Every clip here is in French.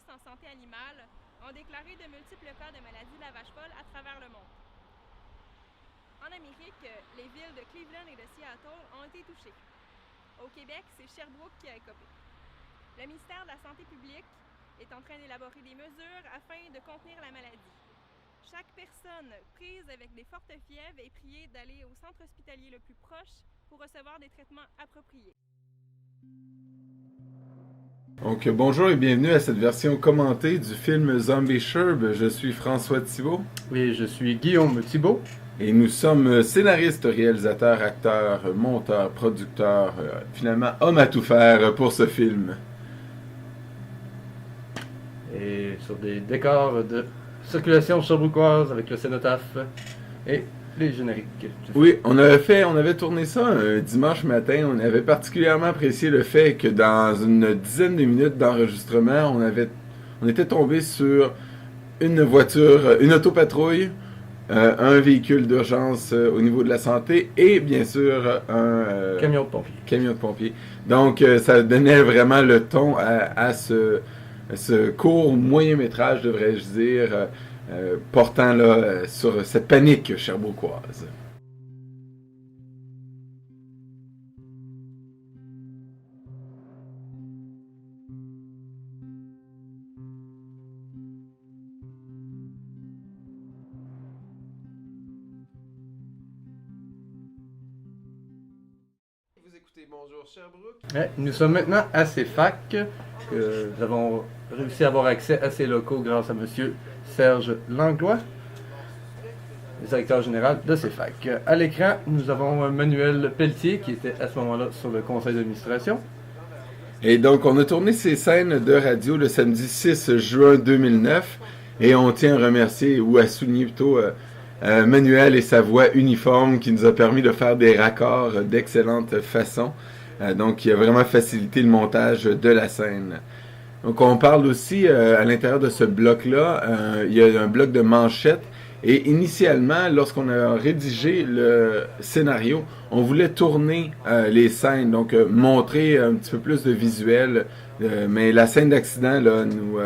en santé animale ont déclaré de multiples cas de maladie de la vache folle à travers le monde. En Amérique, les villes de Cleveland et de Seattle ont été touchées. Au Québec, c'est Sherbrooke qui a écopé. Le ministère de la Santé publique est en train d'élaborer des mesures afin de contenir la maladie. Chaque personne prise avec des fortes fièvres est priée d'aller au centre hospitalier le plus proche pour recevoir des traitements appropriés. Donc bonjour et bienvenue à cette version commentée du film Zombie Sherb. Je suis François Thibault. Oui, je suis Guillaume Thibault. Et nous sommes scénaristes, réalisateurs, acteurs, monteurs, producteurs, finalement hommes à tout faire pour ce film. Et sur des décors de circulation sherbrookoise avec le cénotaphe et les génériques. Oui, on avait tourné ça un dimanche matin. On avait particulièrement apprécié le fait que dans une dizaine de minutes d'enregistrement, on était tombé sur une voiture, une autopatrouille, un véhicule d'urgence au niveau de la santé et bien sûr un camion de pompiers. Camion de pompiers. Donc ça donnait vraiment le ton à ce court moyen métrage, devrais-je dire, portant là sur cette panique sherbrookoise. Vous écoutez Bonjour Sherbrooke. Ouais, nous sommes maintenant à CFAC. Nous avons réussi à avoir accès à ces locaux grâce à Monsieur Serge Langlois, le directeur général de CFAC. À l'écran, nous avons Manuel Pelletier qui était à ce moment-là sur le conseil d'administration. Et donc, on a tourné ces scènes de radio le samedi 6 juin 2009 et on tient à remercier, ou à souligner plutôt, Manuel et sa voix uniforme qui nous a permis de faire des raccords d'excellente façon. Donc, qui a vraiment facilité le montage de la scène. Donc, on parle aussi, à l'intérieur de ce bloc-là, il y a un bloc de manchettes. Et initialement, lorsqu'on a rédigé le scénario, on voulait tourner les scènes, donc montrer un petit peu plus de visuel. Mais la scène d'accident là, nous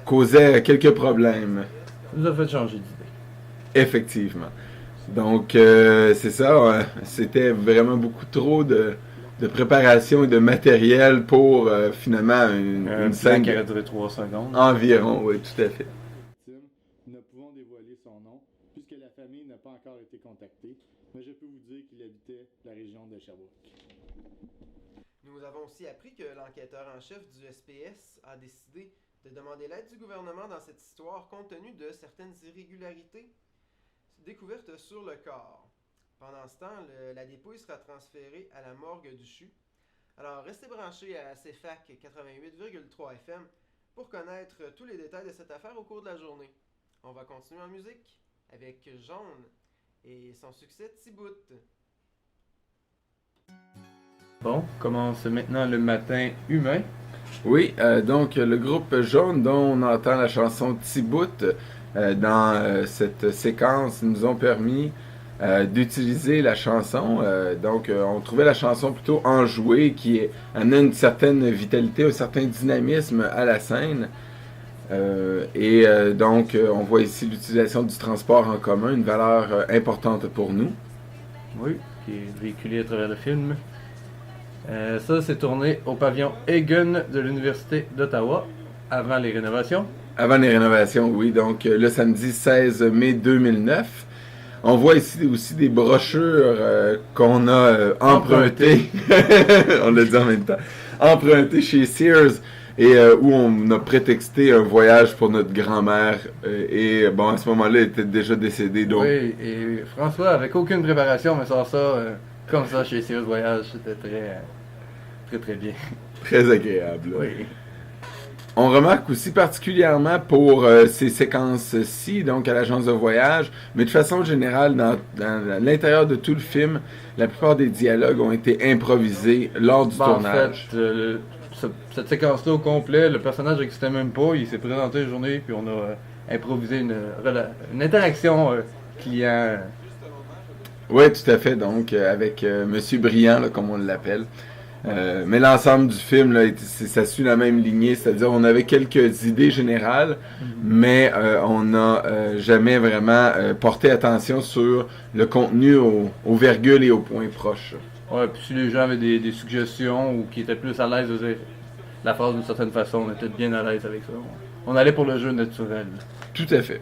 causait quelques problèmes. Ça nous a fait changer d'idée. Effectivement. Donc, c'est ça. C'était vraiment beaucoup trop de préparation et de matériel pour finalement une scène qui aurait duré 3 secondes. Environ, oui, tout à fait. Nous ne pouvons dévoiler son nom puisque la famille n'a pas encore été contactée, mais je peux vous dire qu'il habitait la région de Sherbrooke. Nous avons aussi appris que l'enquêteur en chef du SPS a décidé de demander l'aide du gouvernement dans cette histoire compte tenu de certaines irrégularités découvertes sur le corps. Pendant ce temps, la dépouille sera transférée à la morgue du CHU. Alors, restez branchés à CFAC 88,3 FM pour connaître tous les détails de cette affaire au cours de la journée. On va continuer en musique avec Jaune et son succès Tibout. Bon, commence maintenant le matin humain. Oui, donc le groupe Jaune dont on entend la chanson Tibout dans cette séquence nous ont permis d'utiliser la chanson. Donc, on trouvait la chanson plutôt enjouée, qui amenait une certaine vitalité, un certain dynamisme à la scène. Donc, on voit ici l'utilisation du transport en commun, une valeur importante pour nous. Oui, qui est véhiculé à travers le film. Ça, c'est tourné au pavillon Egan de l'Université d'Ottawa, avant les rénovations. Avant les rénovations, oui. Donc, le samedi 16 mai 2009. On voit ici aussi des brochures qu'on a empruntées. On l'a dit en même temps. Empruntées chez Sears et où on a prétexté un voyage pour notre grand-mère. Et bon, à ce moment-là, elle était déjà décédée. Donc... Oui, et François, avec aucune préparation, mais sort ça comme ça chez Sears Voyage. C'était très bien. Très agréable. Oui. On remarque aussi particulièrement pour ces séquences-ci, donc à l'agence de voyage, mais de façon générale, dans l'intérieur de tout le film, la plupart des dialogues ont été improvisés lors du tournage. En fait, cette séquence-là au complet, le personnage n'existait même pas, il s'est présenté une journée, puis on a improvisé une interaction client. Oui, tout à fait, donc avec Monsieur Brillant, là, comme on l'appelle. Mais l'ensemble du film, là, ça suit la même lignée, c'est-à-dire on avait quelques idées générales, mais on n'a jamais vraiment porté attention sur le contenu aux virgules et aux points proches. Ouais, puis si les gens avaient des suggestions ou qui étaient plus à l'aise de dire la phrase d'une certaine façon, on était bien à l'aise avec ça. On allait pour le jeu naturel. Tout à fait.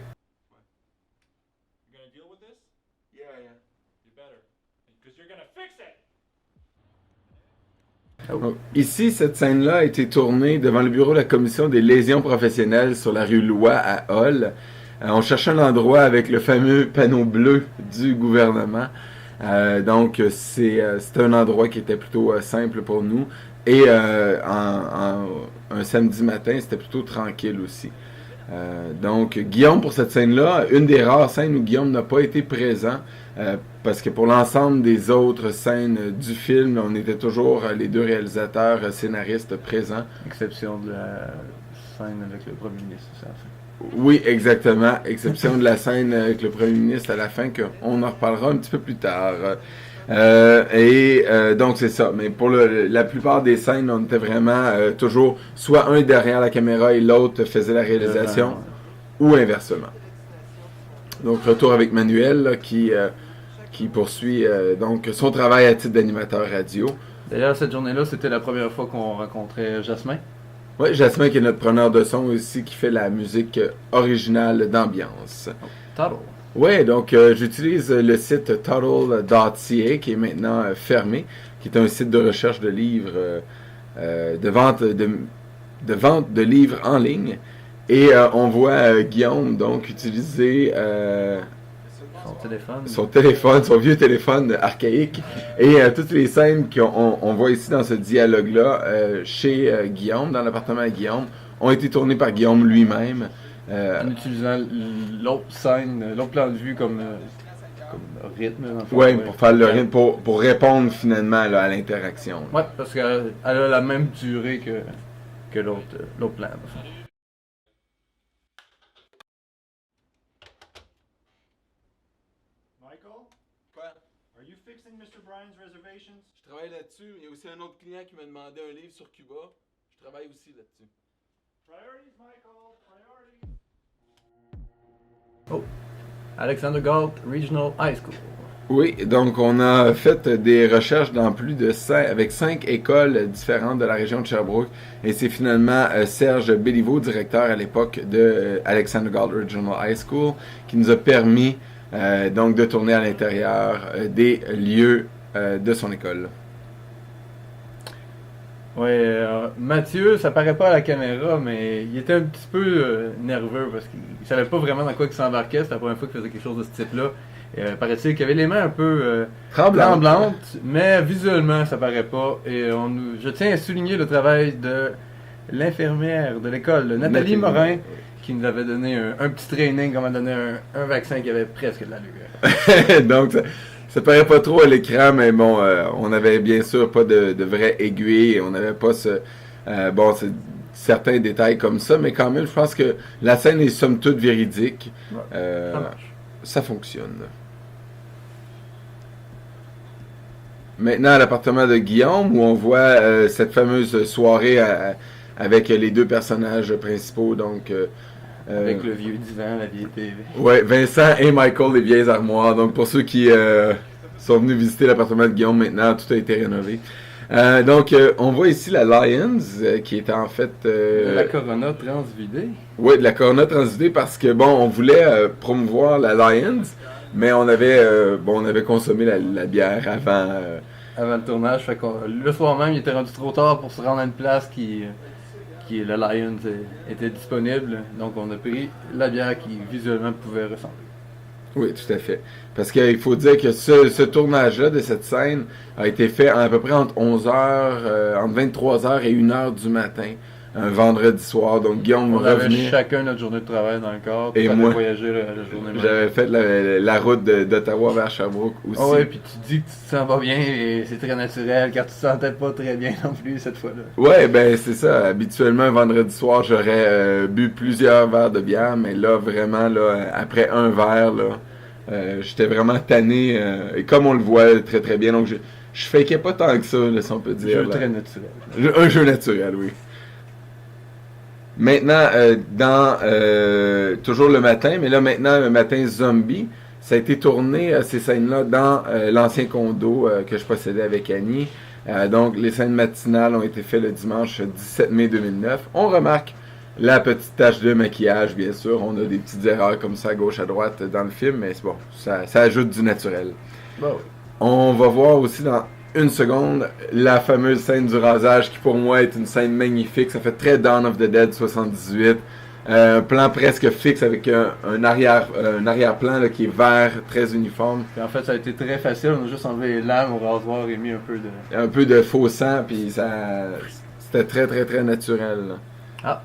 You gonna deal with this? Yeah. You better. Because you're gonna fix it! Donc, ici, cette scène-là a été tournée devant le bureau de la commission des lésions professionnelles sur la rue Loy à Hull. On cherchait un endroit avec le fameux panneau bleu du gouvernement. Donc, c'est un endroit qui était plutôt simple pour nous. Et un samedi matin, c'était plutôt tranquille aussi. Donc, Guillaume, pour cette scène-là, une des rares scènes où Guillaume n'a pas été présent, parce que pour l'ensemble des autres scènes du film, on était toujours les deux réalisateurs, scénaristes présents. Exception de la scène avec le premier ministre, c'est ça. Oui, exactement. Exception de la scène avec le premier ministre à la fin, qu'on en reparlera un petit peu plus tard. Donc, c'est ça. Mais pour la plupart des scènes, on était vraiment toujours soit un derrière la caméra et l'autre faisait la réalisation, ou inversement. Donc, retour avec Manuel, là, qui poursuit donc son travail à titre d'animateur radio. D'ailleurs, cette journée-là, c'était la première fois qu'on rencontrait Jasmin. Oui, Jasmin qui est notre preneur de son aussi, qui fait la musique originale d'ambiance. Total. Oui, donc j'utilise le site total.ca qui est maintenant fermé, qui est un site de recherche de livres, de vente de livres en ligne. Et on voit Guillaume donc utiliser son vieux téléphone archaïque. Et toutes les scènes qu'on voit ici dans ce dialogue-là chez Guillaume, dans l'appartement à Guillaume, ont été tournées par Guillaume lui-même. En utilisant l'autre scène, l'autre plan de vue comme rythme. Oui, pour faire le rythme, pour répondre finalement là, à l'interaction. Oui, parce qu'elle a la même durée que l'autre plan. Michael? Quoi? Are you fixing Mr. Bryan's reservations? Je travaille là-dessus. Il y a aussi un autre client qui m'a demandé un livre sur Cuba. Je travaille aussi là-dessus. Priorities, Michael. Priorities. Oh. Alexander Galt Regional High School. Oui, donc on a fait des recherches dans plus de 5 écoles différentes de la région de Sherbrooke. Et c'est finalement Serge Béliveau, directeur à l'époque de Alexander Galt Regional High School, qui nous a permis donc de tourner à l'intérieur des lieux de son école. Ouais, Mathieu, ça paraît pas à la caméra, mais il était un petit peu nerveux parce qu'il savait pas vraiment dans quoi il s'embarquait. C'était la première fois qu'il faisait quelque chose de ce type-là. Paraît-il qu'il avait les mains un peu tremblantes, mais visuellement ça paraît pas. Et je tiens à souligner le travail de l'infirmière de l'école, Nathalie Morin, qui nous avait donné un petit training, comment donner un vaccin qui avait presque de l'allure. Donc, ça paraît pas trop à l'écran, mais bon, on avait bien sûr pas de vraie aiguille, on n'avait pas certains détails comme ça, mais quand même, je pense que la scène est somme toute véridique. Ça fonctionne. Maintenant, à l'appartement de Guillaume, où on voit cette fameuse soirée avec les deux personnages principaux, donc... avec le vieux divan, la vieille TV. Ouais, Vincent et Michael, les vieilles armoires. Donc, pour ceux qui sont venus visiter l'appartement de Guillaume, maintenant, tout a été rénové. Donc, on voit ici la Lions, qui était en fait... de la Corona transvidée. Oui, de la Corona transvidée, parce que, bon, on voulait promouvoir la Lions, mais on avait consommé la bière avant... Avant le tournage, fait que le soir même, il était rendu trop tard pour se rendre à une place qui la Lions était disponible. Donc, on a pris la bière qui, visuellement, pouvait ressembler. Oui, tout à fait. Parce qu'il faut dire que ce tournage-là de cette scène a été fait à peu près entre 11h, entre 23h et 1h du matin, un vendredi soir. Donc Guillaume on avait revenait. chacun notre journée de travail dans le corps. Et moi, voyagé la journée même. J'avais fait la route d'Ottawa vers Sherbrooke aussi. Oh ouais, puis tu dis que tu te sens pas bien et c'est très naturel car tu te sentais pas très bien non plus cette fois-là. Ouais, ben c'est ça. Habituellement, un vendredi soir, j'aurais bu plusieurs verres de bière, mais là, vraiment, là, après un verre, là, j'étais vraiment tanné. Et comme on le voit très très bien, donc je fakais pas tant que ça, là, si on peut dire. Jeu là. très naturel. Un jeu naturel, oui. Maintenant, toujours le matin, mais là maintenant, le matin zombie, ça a été tourné, ces scènes-là, dans l'ancien condo que je possédais avec Annie. Donc, les scènes matinales ont été faites le dimanche 17 mai 2009. On remarque la petite tache de maquillage, bien sûr. On a des petites erreurs comme ça, à gauche, à droite, dans le film, mais c'est bon, ça ajoute du naturel. Bah oui. On va voir aussi dans une seconde la fameuse scène du rasage qui pour moi est une scène magnifique. Ça fait très Dawn of the Dead 78. Un plan presque fixe avec un arrière-plan là, qui est vert, très uniforme. Puis en fait, ça a été très facile. On a juste enlevé les lames au rasoir et mis Un peu de faux sang, puis c'était très très très naturel. Là. Ah,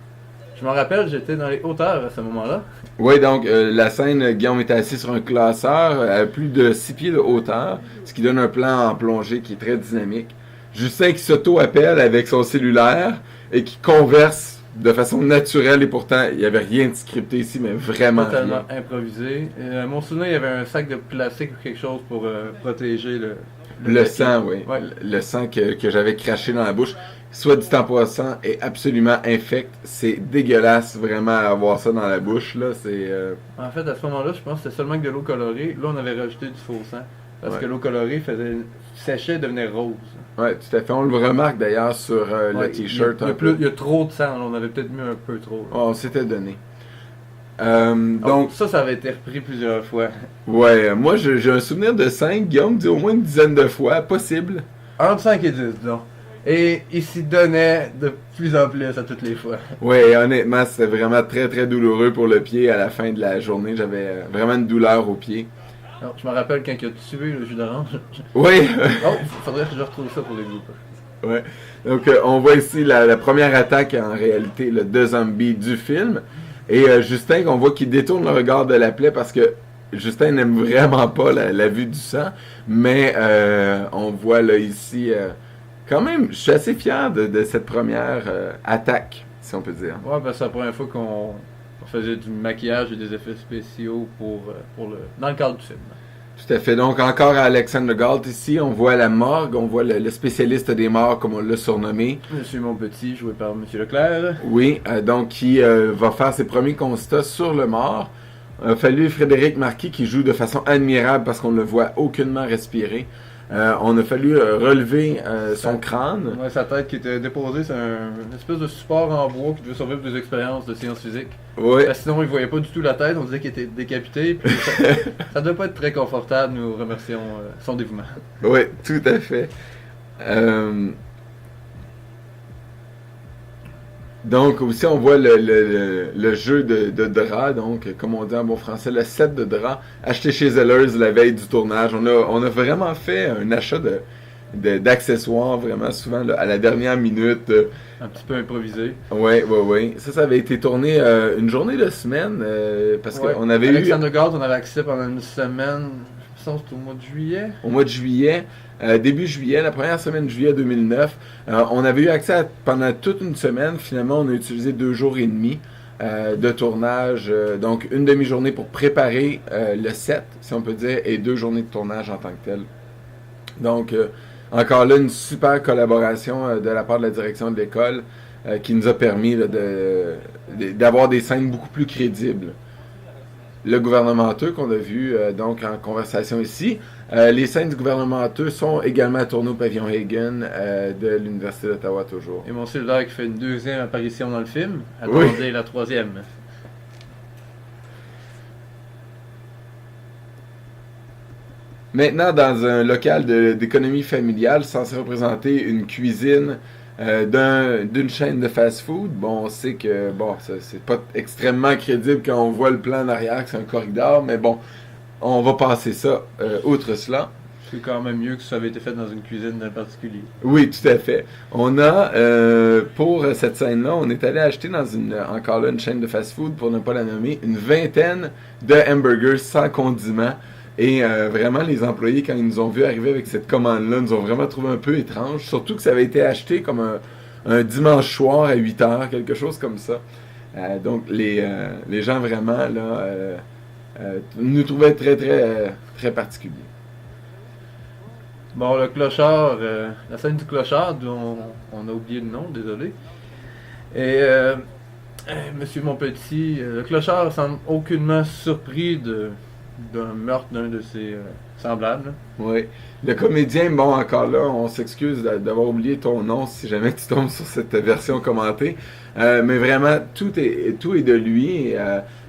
je me rappelle, j'étais dans les hauteurs à ce moment-là. Oui, donc la scène, Guillaume était assis sur un classeur à plus de 6 pieds de hauteur, ce qui donne un plan en plongée qui est très dynamique. Justin qui s'auto-appelle avec son cellulaire et qui converse de façon naturelle et pourtant il n'y avait rien de scripté ici, mais vraiment Totalement rien. improvisé. Mon souvenir, il y avait un sac de plastique ou quelque chose pour protéger Le tapis. sang, oui. Ouais. Le sang que j'avais craché dans la bouche, soit dit en passant, est absolument infect. C'est dégueulasse vraiment à avoir ça dans la bouche. Là. C'est, En fait, à ce moment-là, je pense que c'était seulement que de l'eau colorée. Là, on avait rajouté du faux sang. Parce Ouais. que l'eau colorée séchait et devenait rose. Oui, tout à fait. On le remarque d'ailleurs sur le Ouais, t-shirt. il y a trop de sang. Là. On avait peut-être mis un peu trop. Là. On s'était donné. Donc, Donc, ça avait été repris plusieurs fois. ouais, moi j'ai un souvenir de 5. Guillaume dit au moins une dizaine de fois, possible. Entre 5 et 10, disons. Et il s'y donnait de plus en plus à toutes les fois. Ouais, honnêtement, c'était vraiment très très douloureux pour le pied à la fin de la journée. J'avais vraiment une douleur au pied. Alors, je me rappelle quand il a tué le jus d'orange. Oui, Oh, faudrait que je retrouve ça pour les bloopers. ouais. Donc on voit ici la première attaque en réalité, le de zombies du film. Et Justin, qu'on voit qu'il détourne le regard de la plaie parce que Justin n'aime vraiment pas la vue du sang. Mais on voit là ici, quand même, je suis assez fier de cette première attaque, si on peut dire. Ouais, ben c'est la première fois qu'on faisait du maquillage et des effets spéciaux dans le cadre du film. Tout à fait. Donc, encore à Alexander Galt ici, on voit la morgue, on voit le spécialiste des morts, comme on l'a surnommé. Monsieur Monpetit, joué par Monsieur Leclerc. Oui, donc qui va faire ses premiers constats sur le mort. Fallu Frédéric Marquis qui joue de façon admirable parce qu'on ne le voit aucunement respirer. On a fallu relever son crâne. Ouais, sa tête qui était déposée sur une espèce de support en bois qui devait survivre des expériences de sciences physiques. Oui, Sinon, il voyait pas du tout la tête, on disait qu'il était décapité. Puis ça doit pas être très confortable, nous remercions son dévouement. oui, tout à fait. Donc aussi on voit le jeu de drap, donc comme on dit en bon français, le set de drap acheté chez Zellers la veille du tournage. On a vraiment fait un achat d'accessoires vraiment souvent là, à la dernière minute. Un petit peu improvisé. Oui. Ça avait été tourné une journée de semaine parce Ouais. qu'on avait Alexander Galt, on avait accès pendant une semaine, je pense que c'était au mois de juillet. au mois de juillet, début juillet, la première semaine de juillet 2009. On avait eu accès pendant toute une semaine. Finalement, on a utilisé 2 jours et demi de tournage. Donc, une demi-journée pour préparer le set, si on peut dire, et 2 journées de tournage en tant que tel. Donc, encore là, une super collaboration de la part de la direction de l'école qui nous a permis là, d'avoir des scènes beaucoup plus crédibles. Le gouvernementeux qu'on a vu donc en conversation ici. Les scènes du gouvernementeux sont également tournées au pavillon Hagen de l'Université d'Ottawa toujours. Et mon cellulaire qui fait une 2e apparition dans le film. Oui. Attendez la 3e. Maintenant, dans un local d'économie familiale censé représenter une cuisine d'une chaîne de fast-food, bon, on sait que bon, c'est pas extrêmement crédible quand on voit le plan en arrière, que c'est un corridor, mais bon, on va passer ça outre cela. C'est quand même mieux que ça avait été fait dans une cuisine en particulier. Oui, tout à fait. On a, pour cette scène-là, on est allé acheter dans encore là, une chaîne de fast-food, pour ne pas la nommer, une vingtaine de hamburgers sans condiments. Et vraiment, les employés, quand ils nous ont vu arriver avec cette commande-là, nous ont vraiment trouvé un peu étrange. Surtout que ça avait été acheté comme un dimanche soir à 8h, quelque chose comme ça. Donc, les gens vraiment, là, nous trouvaient très, très, très particuliers. Bon, le clochard, la scène du clochard, dont on a oublié le nom, désolé. Et Monsieur Monpetit, le clochard semble aucunement surpris d'un meurtre d'un de ses semblables. Oui. Le comédien, bon, encore là, on s'excuse d'avoir oublié ton nom si jamais tu tombes sur cette version commentée. Mais vraiment, tout est de lui.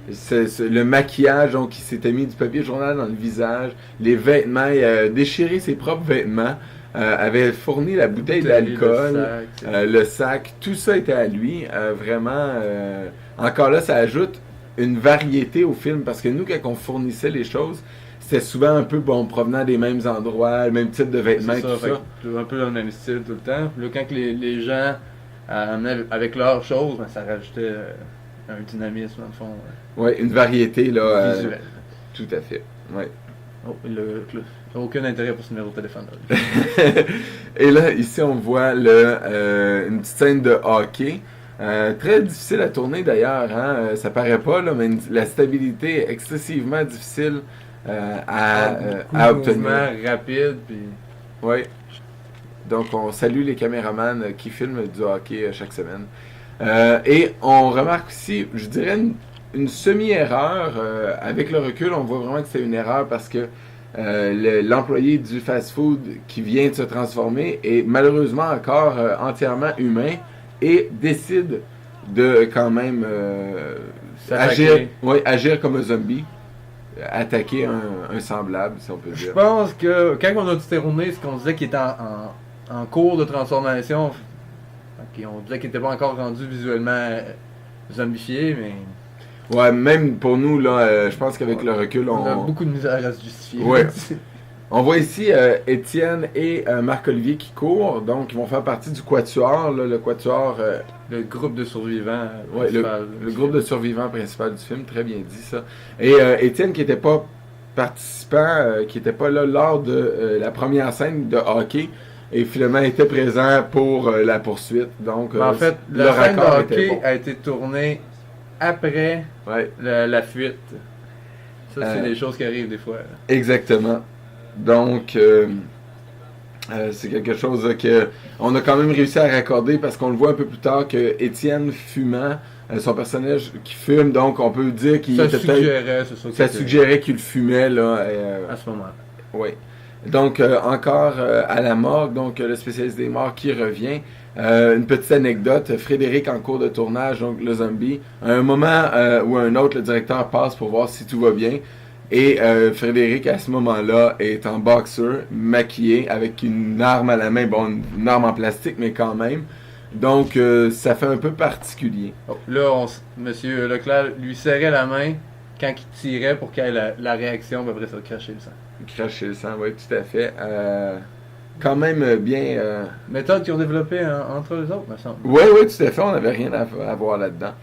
C'est le maquillage, donc il s'était mis du papier journal dans le visage, les vêtements, il a déchiré ses propres vêtements, avait fourni la bouteille d'alcool, le sac, tout ça était à lui. Vraiment, encore là, ça ajoute une variété au film, parce que nous, quand on fournissait les choses, c'était souvent un peu, bon, provenant des mêmes endroits, le même type de vêtements, C'est tout ça. un peu dans le même style tout le temps. Là, quand les gens amenaient avec leurs choses, ben, ça rajoutait un dynamisme, dans le fond. Oui, une variété, là. Visuel. Tout à fait, ouais. Oh, aucun intérêt pour ce numéro de téléphone. Là. Et là, ici, on voit une petite scène de hockey. Très difficile à tourner d'ailleurs, hein? Ça paraît pas, là, mais la stabilité est excessivement difficile à obtenir. Mouvement rapide, puis... Oui. Donc, on salue les caméramans qui filment du hockey chaque semaine. Et on remarque aussi, je dirais, une semi-erreur. Avec le recul, on voit vraiment que c'est une erreur parce que l'employé du fast-food qui vient de se transformer est malheureusement encore entièrement humain et décide de quand même agir comme un zombie, attaquer un semblable, si on peut dire. Je pense que quand on a tourné ce qu'on disait qu'il était en cours de transformation, on disait qu'il n'était pas encore rendu visuellement zombifié, mais... Ouais, même pour nous, là, je pense qu'avec le recul, on a beaucoup de misère à se justifier. Ouais. On voit ici Étienne et Marc-Olivier qui courent, donc ils vont faire partie du Quatuor, là, le Quatuor... le groupe de survivants le groupe de survivants principal du film, très bien dit ça. Et Étienne qui n'était pas participant, qui n'était pas là lors de la première scène de hockey, et finalement était présent pour la poursuite. Donc, en fait, la scène de hockey a été tournée après la fuite. Ça, c'est des choses qui arrivent des fois. Exactement. Donc, c'est quelque chose que on a quand même réussi à raccorder parce qu'on le voit un peu plus tard que Étienne fumant, son personnage qui fume, donc on peut dire qu'il ça suggérait qu'il fumait là, à ce moment-là. Oui. Donc, encore à la morgue, donc le spécialiste des morts qui revient. Une petite anecdote, Frédéric en cours de tournage, donc le zombie, à un moment ou à un autre, le directeur passe pour voir si tout va bien. Et Frédéric, à ce moment-là, est en boxeur, maquillé, avec une arme à la main, bon, une arme en plastique, mais quand même. Donc, ça fait un peu particulier. Oh, là, Monsieur Leclerc lui serrait la main quand il tirait pour qu'il ait la réaction, puis après ça, cracher le sang. Cracher le sang, oui, tout à fait. Quand même bien... Méthode qu'ils ont développée entre eux autres, me semble. Oui, tout à fait, on n'avait rien à voir là-dedans.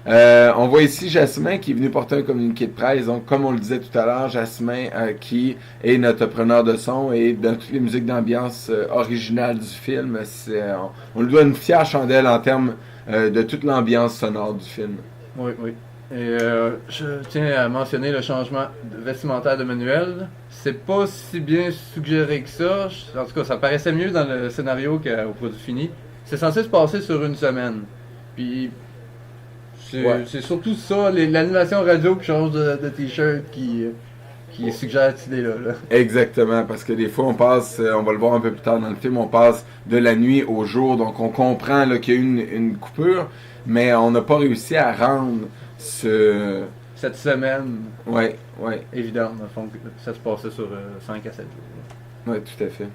On voit ici Jasmin qui est venu porter un communiqué de presse. Donc, comme on le disait tout à l'heure, Jasmin qui est notre preneur de son et dans toutes les musiques d'ambiance originales du film, on lui doit une fière chandelle en termes de toute l'ambiance sonore du film. Oui. Et je tiens à mentionner le changement vestimentaire de Manuel. C'est pas si bien suggéré que ça. En tout cas, ça paraissait mieux dans le scénario qu'au produit fini. C'est censé se passer sur une semaine. Puis c'est surtout ça, l'animation radio qui change de t-shirt qui suggère cette idée-là. Exactement, parce que des fois on passe, on va le voir un peu plus tard dans le film, on passe de la nuit au jour, donc on comprend là, qu'il y a eu une coupure, mais on n'a pas réussi à rendre cette semaine ouais. évidente, dans le fond, ça se passait sur 5 à 7 jours. Oui, tout à fait.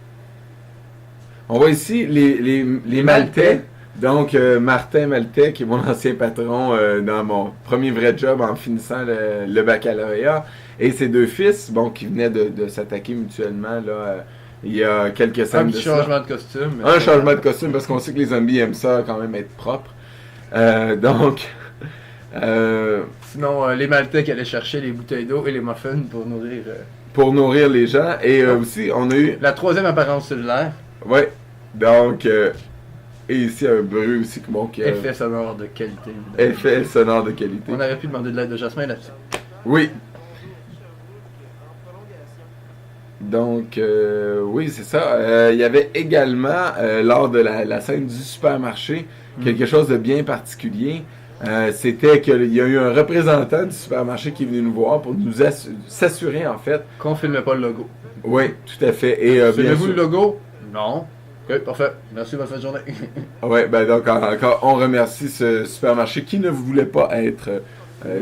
On voit ici les Maltais. Donc, Martin Maltais, qui est mon ancien patron dans mon premier vrai job en finissant le baccalauréat, et ses deux fils, bon, qui venaient de s'attaquer mutuellement, là, il y a quelques scènes de ça. Un changement de costume. Un changement de costume, parce qu'on sait que les zombies aiment ça, quand même, être propre. Donc... Sinon, les Maltais qui allaient chercher les bouteilles d'eau et les muffins pour nourrir les gens, et aussi, on a eu... La troisième apparence cellulaire. Oui, donc... Et ici, un bruit aussi effet sonore de qualité. Effet sonore de qualité. On aurait pu demander de l'aide de Jasmin là-dessus. Oui. Donc, oui, c'est ça. Il y avait également, lors de la scène du supermarché, quelque chose de bien particulier. C'était qu'il y a eu un représentant du supermarché qui est venu nous voir pour nous s'assurer, en fait. Qu'on filmait pas le logo. Oui, tout à fait. Et bien Filmez-vous sûr- le logo? Non. Ok, parfait. Merci, bonne fin de journée. Ouais, ben donc encore, on remercie ce supermarché qui ne voulait pas être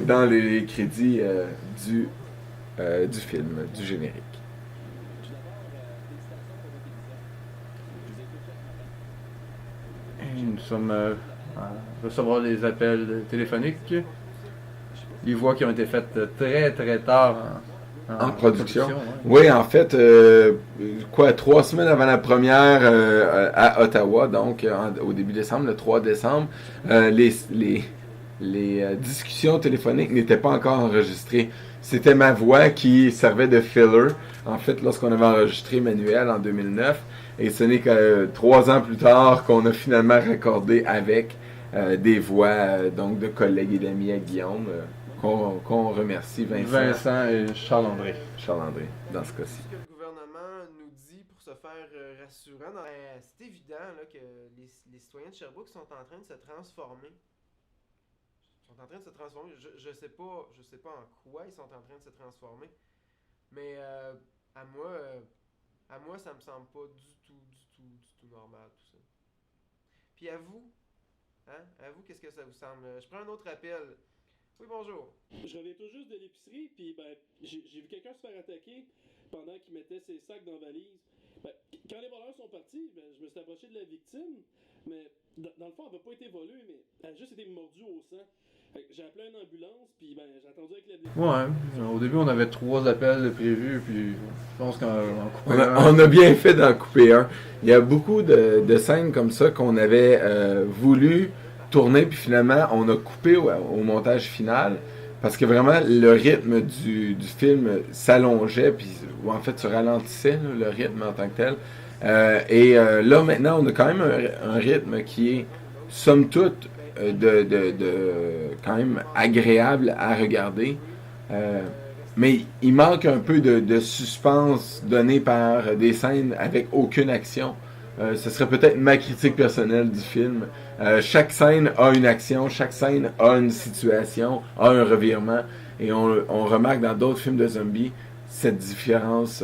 dans les crédits du film, du générique. Nous sommes à recevoir les appels téléphoniques. Les voix qui ont été faites très très tard En production. ouais. Oui, en fait, 3 semaines avant la première à Ottawa, donc au début décembre, le 3 décembre, les discussions téléphoniques n'étaient pas encore enregistrées. C'était ma voix qui servait de filler, en fait, lorsqu'on avait enregistré Manuel en 2009. Et ce n'est que 3 ans plus tard qu'on a finalement raccordé avec des voix donc de collègues et d'amis à Guillaume, qu'on remercie, Vincent et Charles-André. Charles-André, dans ce cas-ci. Ce que le gouvernement nous dit pour se faire rassurant, c'est évident là, que les citoyens de Sherbrooke sont en train de se transformer. Je sais pas en quoi ils sont en train de se transformer. Mais à moi, ça me semble pas du tout normal tout ça. Puis à vous, hein? À vous, qu'est-ce que ça vous semble? Je prends un autre appel. Oui, bonjour. Je reviens tout juste de l'épicerie, puis ben, j'ai vu quelqu'un se faire attaquer pendant qu'il mettait ses sacs dans la valise. Ben, quand les voleurs sont partis, ben, je me suis approché de la victime, mais dans le fond, elle n'a pas été volée, mais elle a juste été mordue au sang. Fait que j'ai appelé une ambulance, puis ben, j'ai attendu avec la... Ouais, au début on avait 3 appels de prévus, puis je pense qu'en On a bien fait d'en couper un. Il y a beaucoup de scènes comme ça qu'on avait voulu tourner, puis finalement on a coupé au montage final, parce que vraiment le rythme du film s'allongeait, puis en fait se ralentissait, là, le rythme en tant que tel. Là maintenant on a quand même un rythme qui est somme toute quand même agréable à regarder. Mais il manque un peu de suspense donné par des scènes avec aucune action. Ce serait peut-être ma critique personnelle du film. Chaque scène a une action, chaque scène a une situation, a un revirement. Et on remarque dans d'autres films de zombies cette différence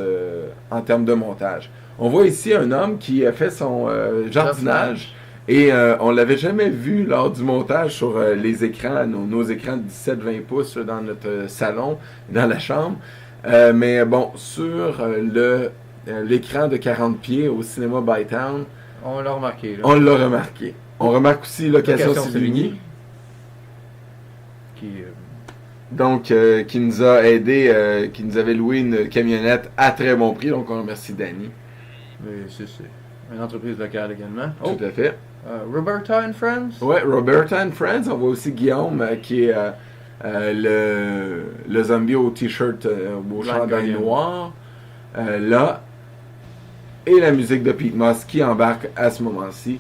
en termes de montage. On voit ici un homme qui a fait son jardinage. Et on l'avait jamais vu lors du montage sur les écrans, nos écrans de 17-20 pouces dans notre salon, dans la chambre. Mais bon, sur l'écran de 40 pieds au cinéma Bytown, on l'a remarqué. Là. on l'a remarqué. On remarque aussi Location Sévigny, donc qui nous a aidé, qui nous avait loué une camionnette à très bon prix. Donc on remercie Danny. Mais c'est une entreprise locale également. Tout à fait. Roberta and Friends. Ouais, Roberta and Friends. On voit aussi Guillaume qui est le zombie au t-shirt au chandail noir. Là. Et la musique de Pete Moss qui embarque à ce moment-ci.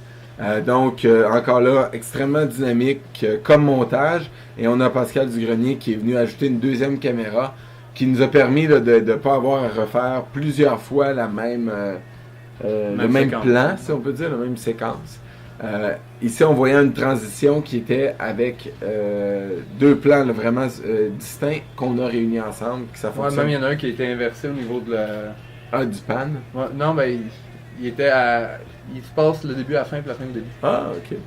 Donc, encore là, extrêmement dynamique comme montage. Et on a Pascal Dugrenier qui est venu ajouter une deuxième caméra qui nous a permis de ne pas avoir à refaire plusieurs fois le même plan, si on peut dire, la même séquence. Ici, on voyait une transition qui était avec 2 plans là, vraiment distincts qu'on a réunis ensemble. Que ça fonctionne. Même il y en a un qui a été inversé au niveau de la... du pan. Ouais, non, ben il était à... Il se passe le début à la fin, puis la fin au début. Ah, ok.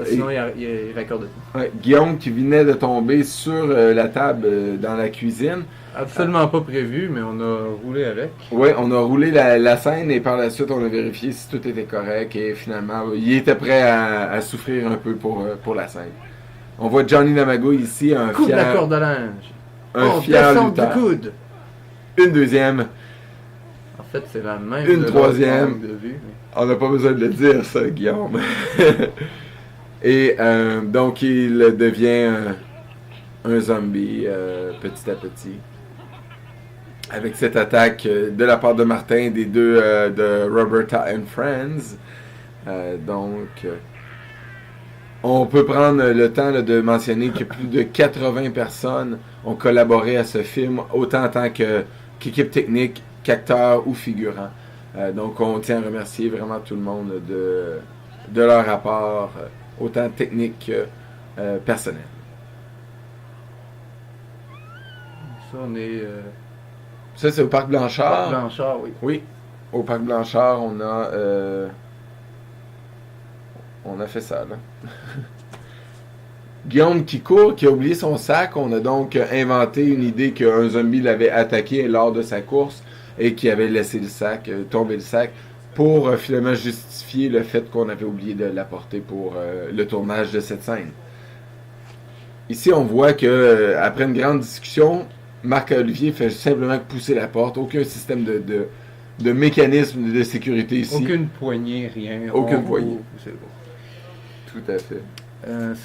Sinon, il raccorde tout. Ouais, Guillaume qui venait de tomber sur la table dans la cuisine. Absolument pas prévu, mais on a roulé avec. Oui, on a roulé la scène et par la suite on a vérifié si tout était correct et finalement il était prêt à souffrir un peu pour la scène. On voit Johnny Namago ici, un Coupe fier... la corde à linge. Un fier descente du lutteur. coude. Une deuxième. En fait, c'est la même. Une de troisième. l'autre angle de vue, mais... On n'a pas besoin de le dire, ça, Guillaume. Et donc, il devient un zombie petit à petit. Avec cette attaque de la part de Martin, des deux de Roberta and Friends. On peut prendre le temps là, de mentionner que plus de 80 personnes ont collaboré à ce film, autant en tant qu'équipe technique qu'acteurs ou figurants. Donc, on tient à remercier vraiment tout le monde de leur rapport, autant technique que personnel. Ça, on est... Ça, c'est au Parc Blanchard. Blanchard, oui. Oui, au Parc Blanchard, on a fait ça, là. Guillaume qui court, qui a oublié son sac. On a donc inventé une idée qu'un zombie l'avait attaqué lors de sa course et qui avait laissé le sac, tomber le sac, pour finalement justifier le fait qu'on avait oublié de l'apporter pour le tournage de cette scène. Ici, on voit que après une grande discussion, Marc-Olivier fait simplement pousser la porte. Aucun système de mécanisme de sécurité ici. Aucune poignée, rien. Aucune poignée. C'est bon. Tout à fait.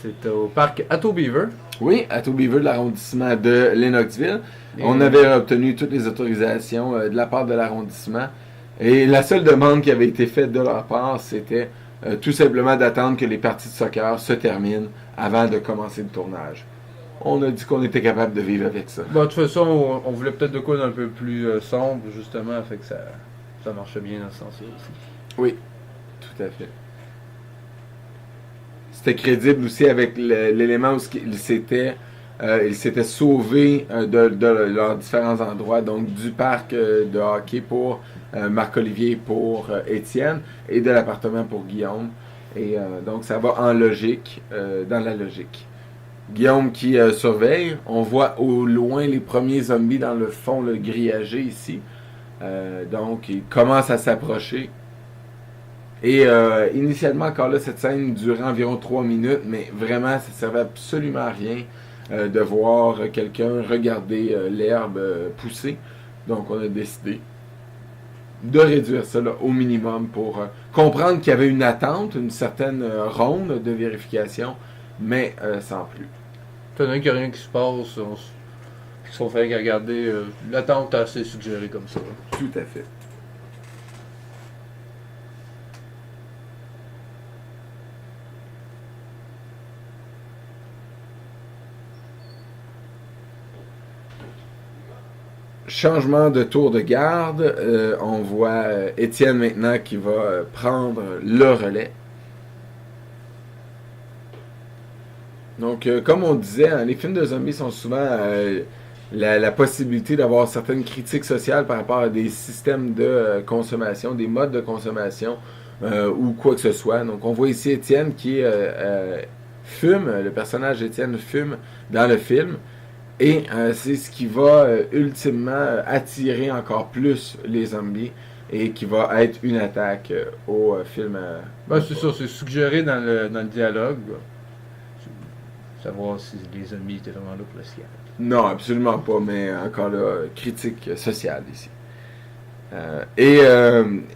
C'est au parc Atto Beaver. Oui, Atto Beaver de l'arrondissement de Lennoxville. Et On avait obtenu toutes les autorisations de la part de l'arrondissement. Et la seule demande qui avait été faite de leur part, c'était tout simplement d'attendre que les parties de soccer se terminent avant de commencer le tournage. On a dit qu'on était capable de vivre avec ça. Bon, de toute façon, on voulait peut-être de quoi d'un peu plus sombre, justement, fait que ça marchait bien dans ce sens-là aussi. Oui, tout à fait. C'était crédible aussi avec l'élément où il s'était sauvé de leurs différents endroits, donc du parc de hockey pour Marc-Olivier, pour Étienne, et de l'appartement pour Guillaume. Et donc ça va en logique, dans la logique. Guillaume qui surveille, on voit au loin les premiers zombies dans le fond, le grillagé ici. Donc il commence à s'approcher. Et initialement, encore là, cette scène durait environ 3 minutes, mais vraiment, ça ne servait absolument à rien de voir quelqu'un regarder l'herbe pousser. Donc, on a décidé de réduire ça là, au minimum pour comprendre qu'il y avait une attente, une certaine ronde de vérification, mais sans plus. Étant donné qu'il n'y a rien qui se passe, ils sont fait regarder. L'attente est assez suggérée comme ça. Tout à fait. Changement de tour de garde. On voit Étienne maintenant qui va prendre le relais. Donc, comme on disait, hein, les films de zombies sont souvent la possibilité d'avoir certaines critiques sociales par rapport à des systèmes de consommation, des modes de consommation ou quoi que ce soit. Donc, on voit ici Étienne qui fume, le personnage Étienne fume dans le film. Et c'est ce qui va ultimement attirer encore plus les zombies et qui va être une attaque au film. Ben, c'est ça, c'est suggéré dans le dialogue. Savoir si les zombies étaient vraiment là pour le ciel. Non, absolument pas, mais encore là, critique sociale ici. Et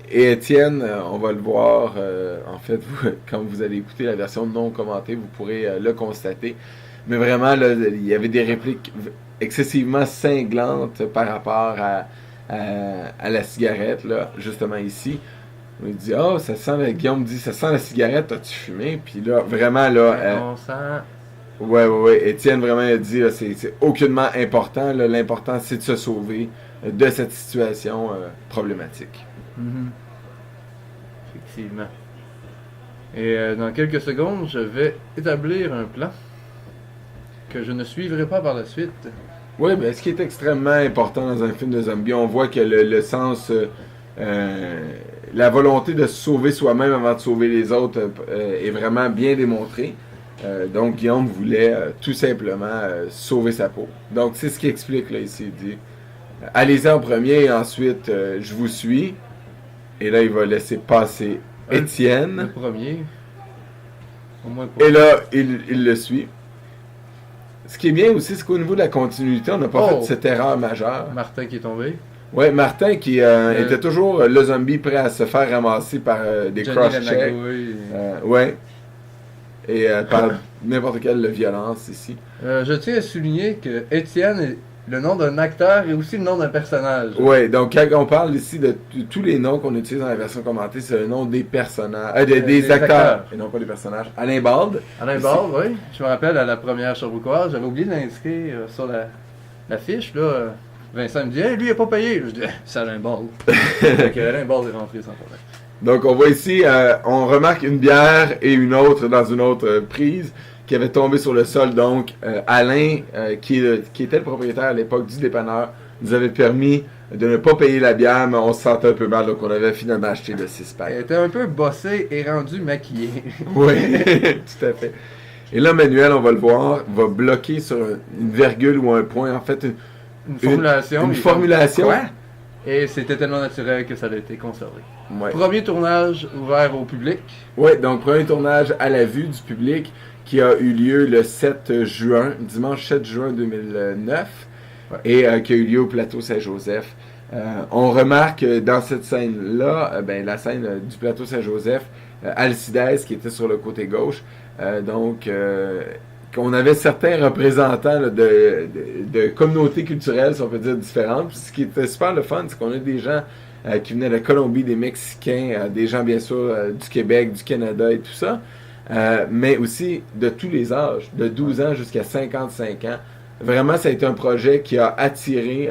Étienne, on va le voir, en fait, quand vous allez écouter la version non commentée, vous pourrez le constater. Mais vraiment, là, il y avait des répliques excessivement cinglantes par rapport à la cigarette, là, justement ici. On dit, oh, ça sent, Guillaume dit, ça sent la cigarette, as-tu fumé? Puis là, vraiment, là... on sent... Ouais. Étienne, vraiment, a dit, là, c'est aucunement important. Là, l'important, c'est de se sauver de cette situation problématique. Mm-hmm. Effectivement. Et dans quelques secondes, je vais établir un plan que je ne suivrai pas par la suite. Oui, mais ce qui est extrêmement important dans un film de zombies, on voit que le sens, la volonté de se sauver soi-même avant de sauver les autres est vraiment bien démontrée. Donc Guillaume voulait tout simplement sauver sa peau. Donc c'est ce qu'il explique là ici. Il dit, allez-y en premier et ensuite je vous suis. Et là il va laisser passer Étienne. Le premier. Au moins pour... Et là il le suit. Ce qui est bien aussi, c'est qu'au niveau de la continuité, on n'a pas fait cette erreur majeure. Martin qui est tombé. Ouais, Martin qui était toujours le zombie prêt à se faire ramasser par des cross-checks. Ouais. Et par n'importe quelle violence ici. Je tiens à souligner que Étienne est le nom d'un acteur et aussi le nom d'un personnage. Ouais, donc quand on parle ici de tous les noms qu'on utilise dans la version commentée, c'est le nom des personnages, des acteurs, et non pas des personnages. Alain Bald. Alain Bald, oui. Je me rappelle à la première Cherbouquoise, j'avais oublié de l'inscrire sur la fiche, là. Vincent me dit, hey, lui, il a pas payé. Je dis, c'est Alain Ball. Fait que Alain Ball est rentré sans problème. Donc, on voit ici, on remarque une bière et une autre dans une autre prise qui avait tombé sur le sol. Donc, Alain, qui était le propriétaire à l'époque du dépanneur, nous avait permis de ne pas payer la bière, mais on se sentait un peu mal, donc on avait finalement acheté le 6-pack. Elle était un peu bossée et rendue maquillée. Oui, tout à fait. Et là, Manuel, on va le voir, va bloquer sur une virgule ou un point, en fait, Une formulation. une formulation. Quoi? Et c'était tellement naturel que ça a été conservé. Ouais. Premier tournage ouvert au public. Oui, donc premier tournage à la vue du public qui a eu lieu le 7 juin, dimanche 7 juin 2009, Ouais. et qui a eu lieu au plateau Saint-Joseph. On remarque dans cette scène-là, la scène du plateau Saint-Joseph, Alcides qui était sur le côté gauche, qu'on avait certains représentants là, de communautés culturelles, si on peut dire, différentes. Puis ce qui était super le fun, c'est qu'on a des gens qui venaient de la Colombie, des Mexicains, des gens bien sûr du Québec, du Canada et tout ça, mais aussi de tous les âges, de 12 ans jusqu'à 55 ans. Vraiment, ça a été un projet qui a attiré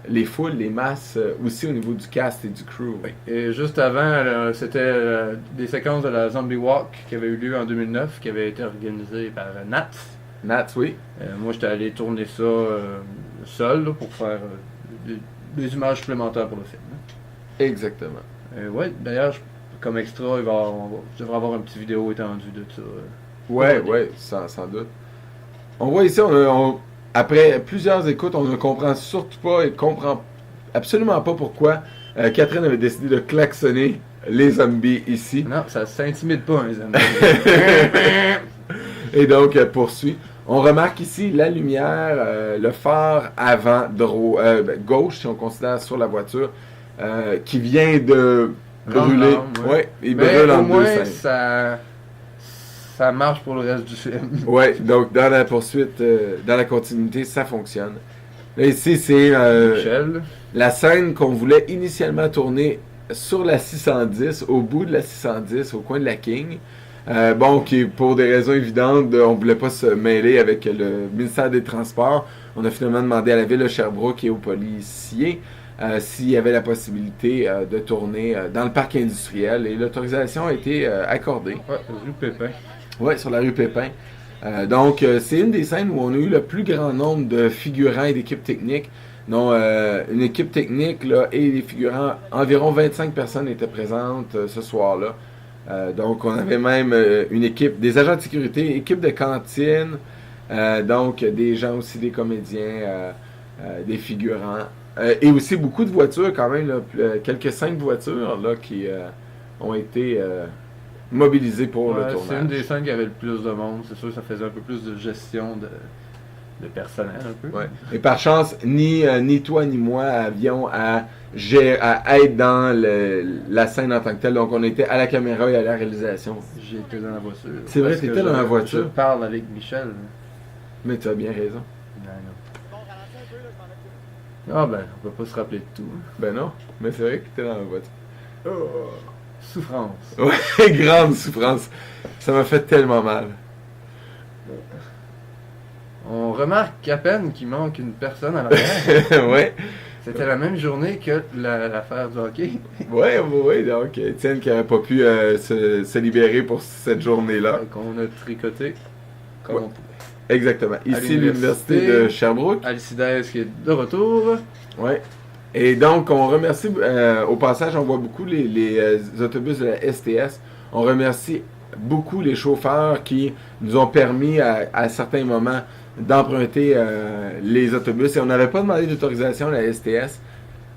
les foules, les masses, aussi au niveau du cast et du crew. Et juste avant, c'était des séquences de la Zombie Walk qui avait eu lieu en 2009, qui avait été organisée par Nat. Nat, oui. Moi, j'étais allé tourner ça seul là, pour faire des images supplémentaires pour le film. Exactement. Ouais, d'ailleurs, comme extra, je devrais avoir une petite vidéo étendue de ça. Ouais, sans doute. On voit ici, après plusieurs écoutes, on ne comprend surtout pas et comprend absolument pas pourquoi Catherine avait décidé de klaxonner les zombies ici. Non, ça s'intimide pas, les amis. Et donc, poursuit. On remarque ici la lumière, le phare avant gauche, si on considère sur la voiture, qui vient de brûler. Ouais, il mais brûle en au moins, deux scènes. ça marche pour le reste du film. Ouais, donc dans la poursuite, dans la continuité, ça fonctionne. Là, ici, c'est Michel. la scène qu'on voulait initialement tourner sur la 610, au bout de la 610, au coin de la King. Qui, pour des raisons évidentes, on ne voulait pas se mêler avec le ministère des Transports. On a finalement demandé à la ville de Sherbrooke et aux policiers s'il y avait la possibilité de tourner dans le parc industriel. Et l'autorisation a été accordée. Ouais, rue Pépin. Oui, sur la rue Pépin. C'est une des scènes où on a eu le plus grand nombre de figurants et d'équipes techniques. Donc, une équipe technique là, et des figurants, environ 25 personnes étaient présentes ce soir-là. Donc, on avait même une équipe, des agents de sécurité, équipe de cantine, des gens aussi, des comédiens, des figurants. Et aussi beaucoup de voitures quand même, là, quelques 5 voitures là, qui ont été mobilisées pour le tournage. C'est une des scènes qui avait le plus de monde. C'est sûr que ça faisait un peu plus de gestion de personnel un peu. Ouais. Et par chance, ni toi ni moi avions à être dans la scène en tant que telle. Donc on était à la caméra et à la réalisation. J'étais dans la voiture. C'est vrai, Parce que t'étais dans la voiture. Je parle avec Michel. Mais tu as bien raison. Ah ben, on peut pas se rappeler de tout. Ben non, mais c'est vrai que t'étais dans la voiture. Souffrance. Ouais, grande souffrance. Ça m'a fait tellement mal. On remarque à peine qu'il manque une personne à l'arrière. Ouais. C'était la même journée que l'affaire du hockey. Ouais, donc Étienne qui n'aurait pas pu se libérer pour cette journée-là. Qu'on a tricoté comme on pouvait. Exactement. Ici, l'université de Sherbrooke. Alcides qui est de retour. Ouais. Et donc, on remercie, au passage, on voit beaucoup les autobus de la STS. On remercie beaucoup les chauffeurs qui nous ont permis à certains moments d'emprunter les autobus. Et on n'avait pas demandé d'autorisation à la STS.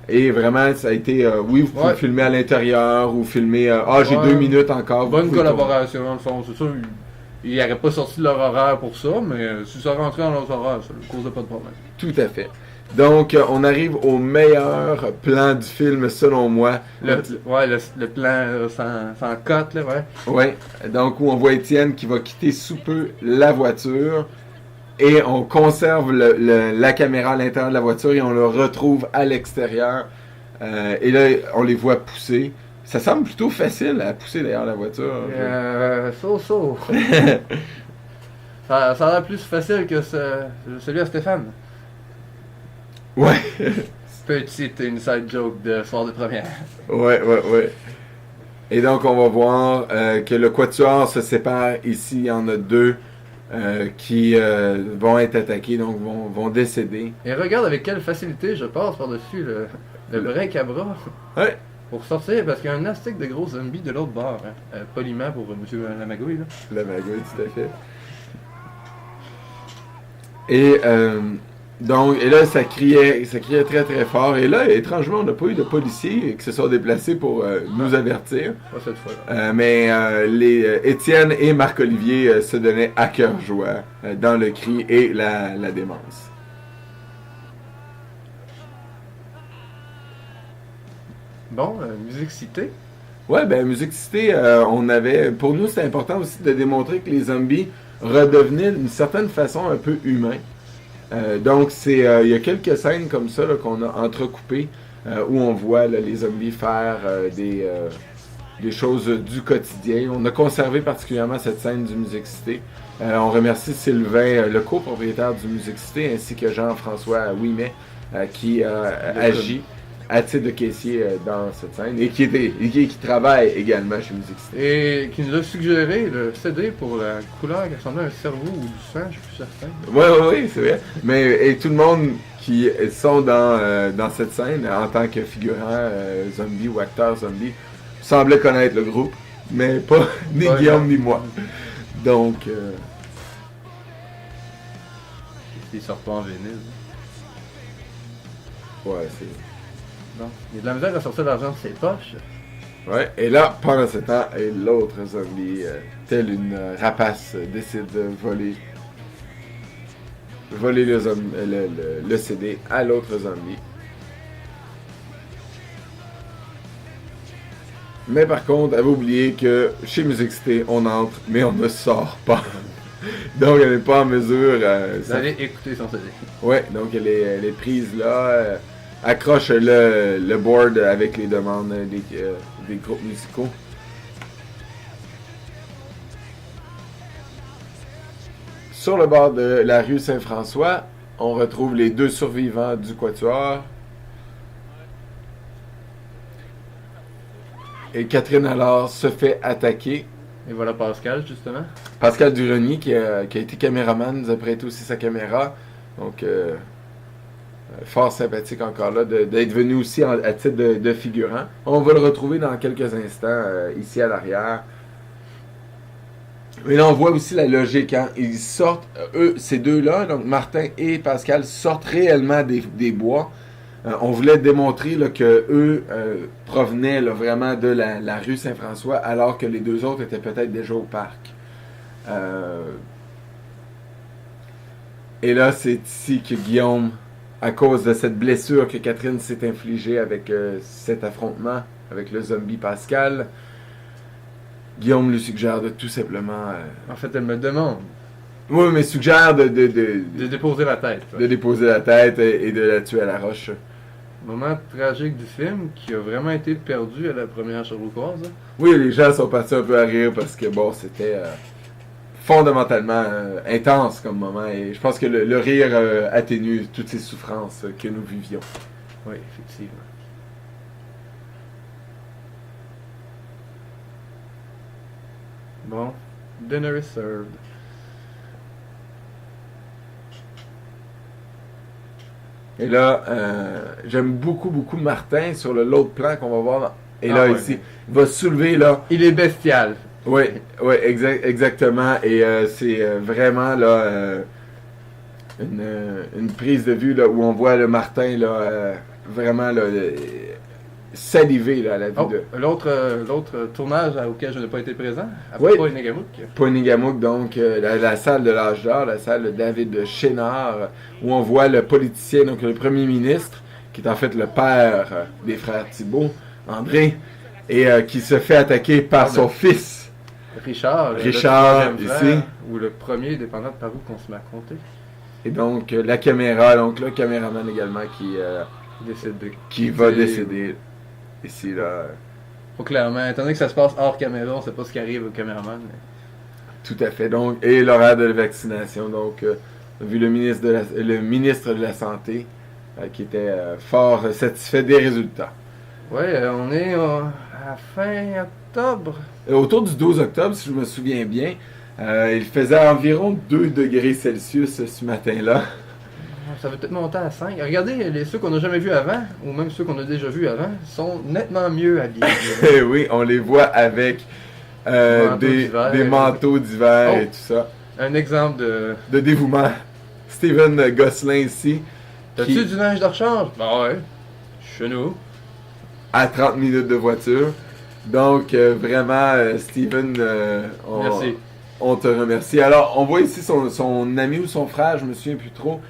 Et vraiment, ça a été, oui, vous pouvez filmer à l'intérieur ou filmer, j'ai 2 minutes encore. Bonne collaboration, dans le fond. C'est sûr, ils n'auraient pas sorti de leur horaire pour ça, mais si ça rentrait dans leur horaire, ça ne causait pas de problème. Tout à fait. Donc, on arrive au meilleur plan du film, selon moi. Le plan sans cote, là, ouais. Ouais. Donc, où on voit Étienne qui va quitter sous peu la voiture. Et on conserve la caméra à l'intérieur de la voiture et on le retrouve à l'extérieur. Et là, on les voit pousser. Ça semble plutôt facile à pousser d'ailleurs la voiture. Ça a l'air plus facile que celui à Stéphane. Ouais, Petite inside joke de soir de première. ouais. Et donc, on va voir que le quatuor se sépare. Ici, il y en a deux qui vont être attaqués, donc vont décéder. Et regarde avec quelle facilité je passe par-dessus le break à bras. Ouais. Pour sortir, parce qu'il y a un astic de gros zombies de l'autre bord. Hein. Poliment pour M. Lamagouille, là. La magouille, tout à fait. Et donc, et là, ça criait très très fort. Et là, étrangement, on n'a pas eu de policiers qui se sont déplacés pour nous avertir. Pas cette fois-là. Mais les Étienne et Marc-Olivier se donnaient à cœur joie dans le cri et la démence. Bon, musique citée. Ouais, ben Musique Cité, on avait, pour nous, c'est important aussi de démontrer que les zombies redevenaient d'une certaine façon un peu humains. Donc, il y a quelques scènes comme ça là, qu'on a entrecoupées où on voit là, les zombies faire des choses du quotidien. On a conservé particulièrement cette scène du Musique Cité. On remercie Sylvain, le copropriétaire du Musique Cité, ainsi que Jean-François Ouimet, qui agit à titre de caissier dans cette scène et qui travaille également chez Musique Cité. Et qui nous a suggéré le CD pour la couleur qui ressemblait à un cerveau ou du sang, je suis plus certain. Oui, c'est vrai. Mais et tout le monde qui sont dans cette scène en tant que figurant zombie ou acteur zombie semblait connaître le groupe, mais pas ni Ouais, Guillaume non. ni moi. Donc, Il sort pas en vinyle. ouais, c'est... Non. Il y a de la misère à sortir l'argent de ses poches. Ouais, et là, pendant ce temps, et l'autre zombie, tel une rapace, décide de voler le CD à l'autre zombie. Mais par contre, avait oublié que chez Musique Cité, on entre, mais on ne sort pas. Donc, elle n'est pas en mesure... Vous allez écouter son CD. Ouais, donc elle est prise là, accroche le board avec les demandes des groupes musicaux. Sur le bord de la rue Saint-François, on retrouve les deux survivants du quatuor. Et Catherine alors se fait attaquer. Et voilà Pascal, justement. Pascal Duronier, qui a été caméraman, nous a prêté aussi sa caméra. Donc, fort sympathique encore là d'être venu aussi à titre de figurant. On va le retrouver dans quelques instants ici à l'arrière. Mais là, on voit aussi la logique. Hein? Ils sortent, ces deux-là, donc Martin et Pascal, sortent réellement des bois. On voulait démontrer là, que eux provenaient là, vraiment de la rue Saint-François, alors que les deux autres étaient peut-être déjà au parc. Et là, c'est ici que Guillaume, à cause de cette blessure que Catherine s'est infligée avec cet affrontement avec le zombie Pascal, Guillaume lui suggère de tout simplement... En fait, elle me demande oui, mais suggère de déposer la tête. de déposer la tête et de la tuer à la roche. Moment tragique du film qui a vraiment été perdu à la première Sherlockoise. Oui, les gens sont partis un peu à rire parce que bon, c'était fondamentalement intense comme moment et je pense que le rire atténue toutes ces souffrances que nous vivions. Oui, effectivement. Bon, dinner is served. Et là, j'aime beaucoup Martin sur l'autre plan qu'on va voir. Et là, ouais. ici, il va se soulever là. Il est bestial. Oui, exactement. Et c'est vraiment là une prise de vue là, où on voit le Martin là, vraiment là, saliver là, à la vue Oh, de l'autre tournage auquel je n'ai pas été présent, à Oui. Poinégamouk. Poinégamouk, donc la salle de l'âge d'or, la salle de David Chénard, où on voit le politicien, donc le premier ministre, qui est en fait le père des frères Thibault, André, et qui se fait attaquer par son fils. Richard, le troisième ici. frère, ou le premier, dépendant de par où qu'on se met à compter. Et donc la caméra, donc le caméraman également qui va décéder ici là. Faut clairement, étant donné que ça se passe hors caméra, on sait pas ce qui arrive au caméraman. Mais... Tout à fait. Donc, et l'horaire de la vaccination. Donc, vu le ministre de la Santé qui était fort satisfait des résultats. Ouais, on est à fin octobre. Autour du 12 octobre, si je me souviens bien, il faisait environ 2 degrés Celsius ce matin-là. Ça va peut-être monter à 5. Regardez, ceux qu'on n'a jamais vus avant, ou même ceux qu'on a déjà vus avant, sont nettement mieux habillés. Oui, on les voit avec des manteaux d'hiver et tout ça. Un exemple de dévouement. Steven Gosselin ici. T'as-tu du linge de rechange? Ben ouais. Chez nous. À 30 minutes de voiture. Donc, vraiment, Steven, Merci. On te remercie. Alors, on voit ici son ami ou son frère, je me souviens plus trop,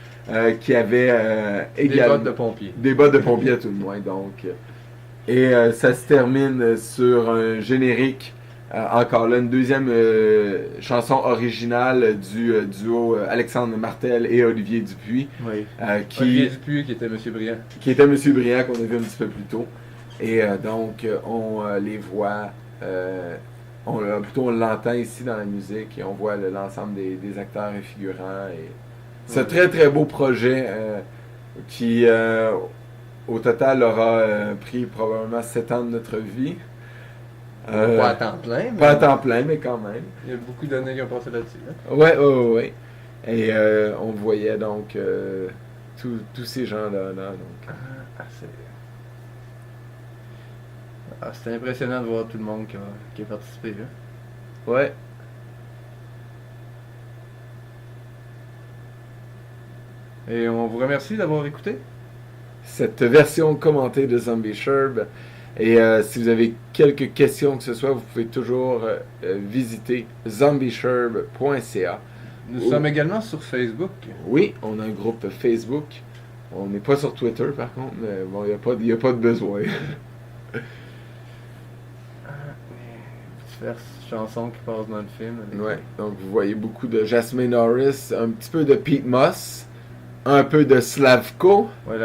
qui avait également... Des bottes de pompier. Des bottes de pompier à tout le moins, donc. Et ça se termine sur un générique. Encore là, une deuxième chanson originale du duo Alexandre Martel et Olivier Dupuis. Oui. Olivier Dupuis qui était Monsieur Briand. Qui était Monsieur Briand qu'on a vu un petit peu plus tôt. Et donc, on les voit, plutôt on l'entend ici dans la musique et on voit l'ensemble des acteurs et figurants. Et c'est un très très beau projet qui, au total, aura pris probablement 7 ans de notre vie. Pas à temps plein. Pas à temps plein, mais quand même. Il y a beaucoup d'années qui ont passé là-dessus. Hein? Ouais. Et on voyait donc tous ces gens-là. Donc. C'était impressionnant de voir tout le monde qui a participé. Là. Ouais. Et on vous remercie d'avoir écouté cette version commentée de Zombie Sherb. Et si vous avez quelques questions que ce soit, vous pouvez toujours visiter zombiesherb.ca. Nous sommes également sur Facebook. Oui, on a un groupe Facebook. On n'est pas sur Twitter par contre, mais bon, il n'y a pas de besoin. Diverses chansons qui passent dans le film. Ouais, donc vous voyez beaucoup de Jasmine Norris, un petit peu de Pete Moss, un peu de Slavko. Ouais,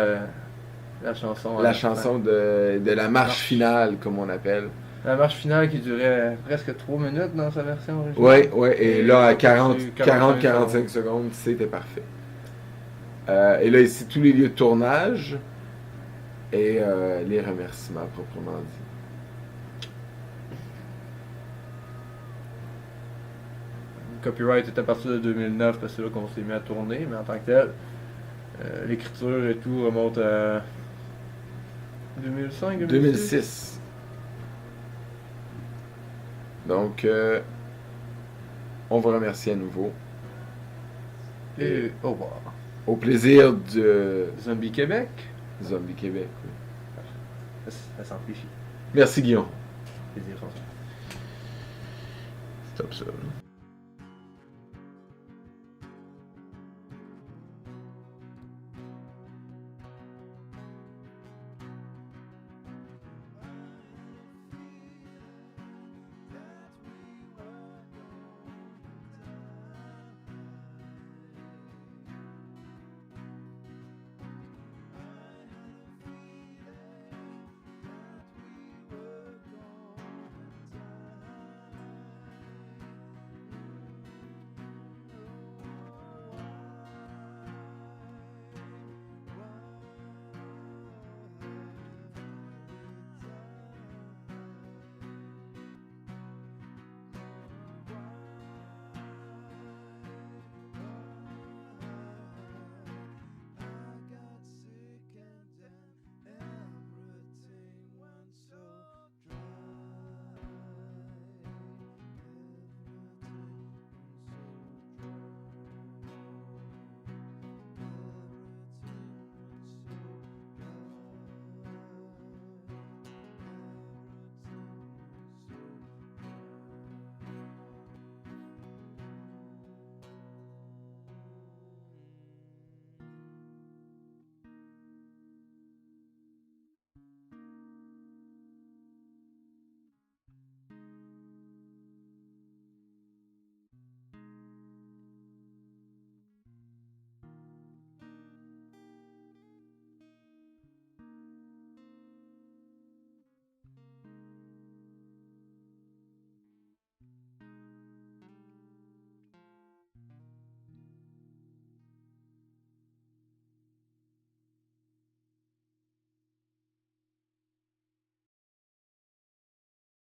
la chanson. La chanson de la marche finale, comme on appelle. La marche finale qui durait presque 3 minutes dans sa version originale. Ouais, et là à 40-45 secondes, c'était parfait. Et là ici, tous les lieux de tournage et les remerciements proprement dit. Le copyright est à partir de 2009 parce que c'est là qu'on s'est mis à tourner, mais en tant que tel, l'écriture et tout remonte à 2005, 2006. Donc, on vous remercie à nouveau. Et au revoir. Au plaisir de Zombie Québec. Zombie Québec, oui. Ça s'amplifie. Merci Guillaume. Plaisir, François. Stop ça.